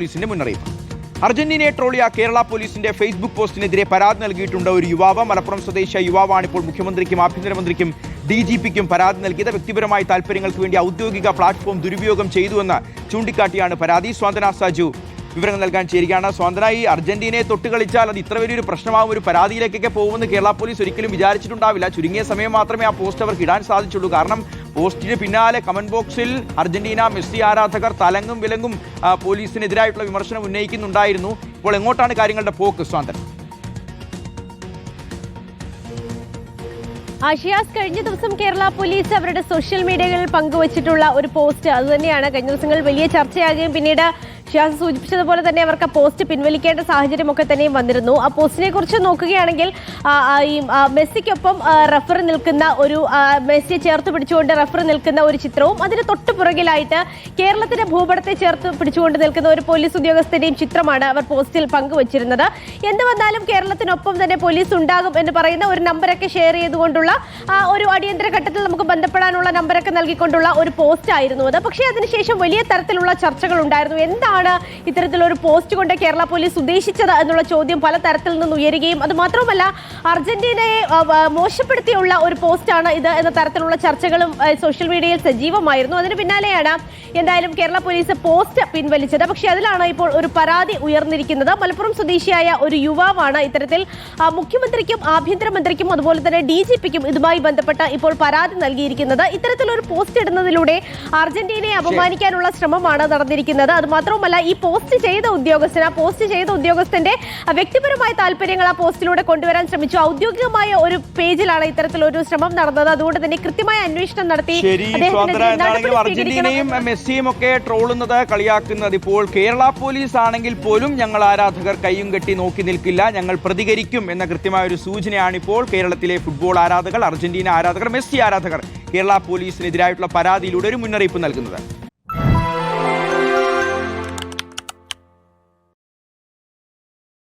പോലീസിന്റെ മുന്നറിയിപ്പ്. അർജന്റീനയെ ട്രോളിയ കേരള പോലീസിന്റെ ഫേസ്ബുക്ക് പോസ്റ്റിനെതിരെ പരാതി നൽകിയിട്ടുണ്ട് ഒരു യുവാവ്. മലപ്പുറം സ്വദേശിയായ യുവാവാണ് ഇപ്പോൾ മുഖ്യമന്ത്രിക്കും ആഭ്യന്തരമന്ത്രിക്കും DGPക്കും പരാതി നൽകിയത്. വ്യക്തിപരമായ താല്പര്യങ്ങൾക്ക് വേണ്ടി ഔദ്യോഗിക പ്ലാറ്റ്ഫോം ദുരുപയോഗം ചെയ്തുവെന്ന് ചൂണ്ടിക്കാട്ടിയാണ് പരാതി. സ്വാന്തന സാജു വിവരങ്ങൾ നൽകാൻ ചേരുകയാണ്. സ്വാന്തന, ഈ അർജന്റീനയെ തൊട്ടുകളിച്ചാൽ അത് ഇത്ര വലിയൊരു പ്രശ്നമാകും, ഒരു പരാതിയിലേക്കൊക്കെ പോകുമെന്ന് കേരള പോലീസ് ഒരിക്കലും വിചാരിച്ചിട്ടുണ്ടാവില്ല. ചുരുങ്ങിയ സമയം മാത്രമേ ആ പോസ്റ്റ് അവർക്ക് ഇടാൻ സാധിച്ചുള്ളൂ. കാരണം പോസ്റ്റിന് പിന്നാലെ കമന്റ് ബോക്സിൽ അർജന്റീന മെസ്സി ആരാധകർ തലങ്ങും വിലങ്ങും പോലീസിനെതിരായിട്ടുള്ള വിമർശനം ഉന്നയിക്കുന്നുണ്ടായിരുന്നു. ഇപ്പോൾ എങ്ങോട്ടാണ് കാര്യങ്ങളുടെ പോക്ക്, സ്വാന്തന? ആഷിയാസ്, കഴിഞ്ഞ ദിവസം കേരള പോലീസ് അവരുടെ സോഷ്യൽ മീഡിയകളിൽ പങ്കുവച്ചിട്ടുള്ള ഒരു പോസ്റ്റ് അതുതന്നെയാണ് കഴിഞ്ഞ ദിവസങ്ങളിൽ വലിയ ചർച്ചയാകുകയും പിന്നീട് ഷിയാസ് സൂചിപ്പിച്ചതുപോലെ തന്നെ അവർക്ക് ആ പോസ്റ്റ് പിൻവലിക്കേണ്ട സാഹചര്യമൊക്കെ തന്നെയും വന്നിരുന്നു. ആ പോസ്റ്റിനെ കുറിച്ച് നോക്കുകയാണെങ്കിൽ ഈ മെസ്സിക്കൊപ്പം റഫറി നിൽക്കുന്ന ഒരു മെസ്സിയെ ചേർത്ത് പിടിച്ചുകൊണ്ട് റഫറി നിൽക്കുന്ന ഒരു ചിത്രവും അതിന് തൊട്ടു പുറകിലായിട്ട് കേരളത്തിന്റെ ഭൂപടത്തെ ചേർത്ത് പിടിച്ചുകൊണ്ട് നിൽക്കുന്ന ഒരു പോലീസ് ഉദ്യോഗസ്ഥന്റെയും ചിത്രമാണ് അവർ പോസ്റ്റിൽ പങ്കുവച്ചിരുന്നത്. എന്ത് വന്നാലും കേരളത്തിനൊപ്പം തന്നെ പോലീസ് ഉണ്ടാകും എന്ന് പറയുന്ന ഒരു നമ്പറൊക്കെ ഷെയർ ചെയ്തുകൊണ്ടുള്ള ഒരു അടിയന്തര ഘട്ടത്തിൽ നമുക്ക് ബന്ധപ്പെടാനുള്ള നമ്പറൊക്കെ നൽകിക്കൊണ്ടുള്ള ഒരു പോസ്റ്റ് ആയിരുന്നു അത്. പക്ഷേ അതിനുശേഷം വലിയ തരത്തിലുള്ള ചർച്ചകൾ ഉണ്ടായിരുന്നു. എന്താണ് ഇത്തരത്തിലൊരു പോസ്റ്റ് കൊണ്ട് കേരള പോലീസ് ഉദ്ദേശിച്ചത് എന്നുള്ള ചോദ്യം പല തരത്തിൽ നിന്ന് ഉയരുകയും അത് മാത്രമല്ല അർജന്റീനയെ മോശപ്പെടുത്തിയുള്ള ഒരു പോസ്റ്റാണ് ഇത് എന്ന തരത്തിലുള്ള ചർച്ചകളും സോഷ്യൽ മീഡിയയിൽ സജീവമായിരുന്നു. അതിന് പിന്നാലെയാണ് എന്തായാലും കേരള പോലീസ് പോസ്റ്റ് പിൻവലിച്ചത്. പക്ഷേ അതിലാണ് ഇപ്പോൾ ഒരു പരാതി ഉയർന്നിരിക്കുന്നത്. മലപ്പുറം സ്വദേശിയായ ഒരു യുവാവാണ് ഇത്തരത്തിൽ മുഖ്യമന്ത്രിക്കും ആഭ്യന്തരമന്ത്രിക്കും അതുപോലെ തന്നെ DGPക്കും ഇതുമായി ബന്ധപ്പെട്ട് ഇപ്പോൾ പരാതി നൽകിയിരിക്കുന്നത്. ഇത്തരത്തിലൊരു പോസ്റ്റ് ഇടുന്നതിലൂടെ അർജന്റീനയെ അപമാനിക്കാനുള്ള ശ്രമമാണ് നടന്നിരിക്കുന്നത്. അത് മാത്രമല്ല ഈ പോസ്റ്റ് ചെയ്ത ഉദ്യോഗസ്ഥന്റെ വ്യക്തിപരമായ താല്പര്യങ്ങൾ ആ പോസ്റ്റിലൂടെ കൊണ്ടുവരാൻ ശ്രമിച്ചു. ഔദ്യോഗികമായ ഒരു പേജിലാണ് ഇത്തരത്തിലൊരു ശ്രമം നടന്നത്. അതുകൊണ്ട് തന്നെ കൃത്യമായ അന്വേഷണം നടത്തി അർജന്റീനയും മെസ്സിയും ഒക്കെ ട്രോളുന്നത്, കളിയാക്കുന്നത് ഇപ്പോൾ കേരള പോലീസ് ആണെങ്കിൽ പോലും ഞങ്ങൾ ആരാധകർ കയ്യും കെട്ടി നോക്കി നിൽക്കില്ല, ഞങ്ങൾ പ്രതികരിക്കും എന്ന കൃത്യമായ ഒരു സൂചനയാണ് ഇപ്പോൾ കേരളത്തിലെ ഫുട്ബോൾ ആരാധകർ, അർജന്റീന ആരാധകർ, മെസ്സി ആരാധകർ കേരള പോലീസിനെതിരായിട്ടുള്ള പരാതിയിലൂടെ ഒരു മുന്നറിയിപ്പ് നൽകുന്നത്.